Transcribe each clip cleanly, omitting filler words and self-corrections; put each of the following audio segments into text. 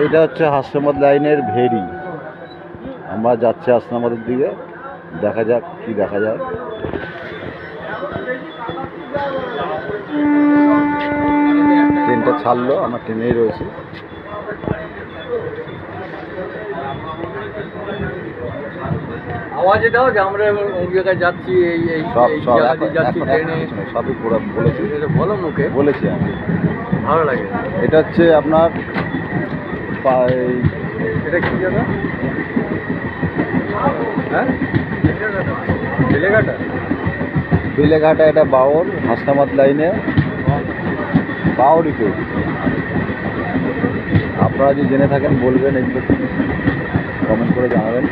এটা হচ্ছে হাসনাবাদ লাইনের ভেরি। আমরা যাচ্ছি হাসনাবাদের দিকে, দেখা যাক কি দেখা যায়। ট্রেনটা ছাড়লো, আমরা ট্রেনেই রয়েছি। আওয়াজে দাও যে আমরা ওই জায়গায় যাচ্ছি, এই যাচ্ছি ট্রেনে, সবই পুরো বলেছি। বলো মুখে, বলেছি আমি, ভালো লাগে। এটা হচ্ছে আপনার এটা কি জায়গা? হ্যাঁ, বেলেঘাটা। বেলেঘাটা, এটা বাওর, হাসনাবাদ লাইনে বাওরই তো। আপনারা যদি জেনে থাকেন বলবেন, এগুলো কমেন্ট করে জানাবেন।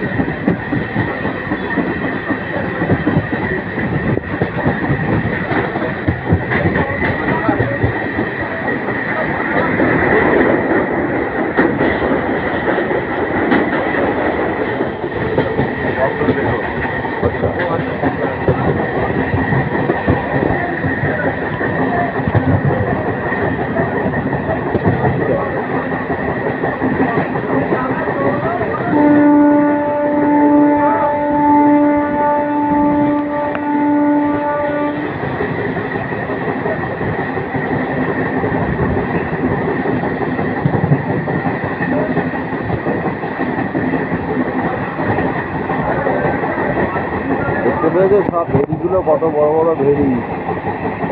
দেখতে পেয়েছো সব ভেড়িগুলো, কত বড় বড় ভেড়ি।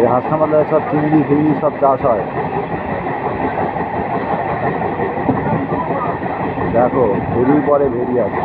এই হাসনাবাদে সব চিংড়ি ফিংড়ি সব চাষ হয়। দেখো ভেড়ির পরে ভেড়ি আছে।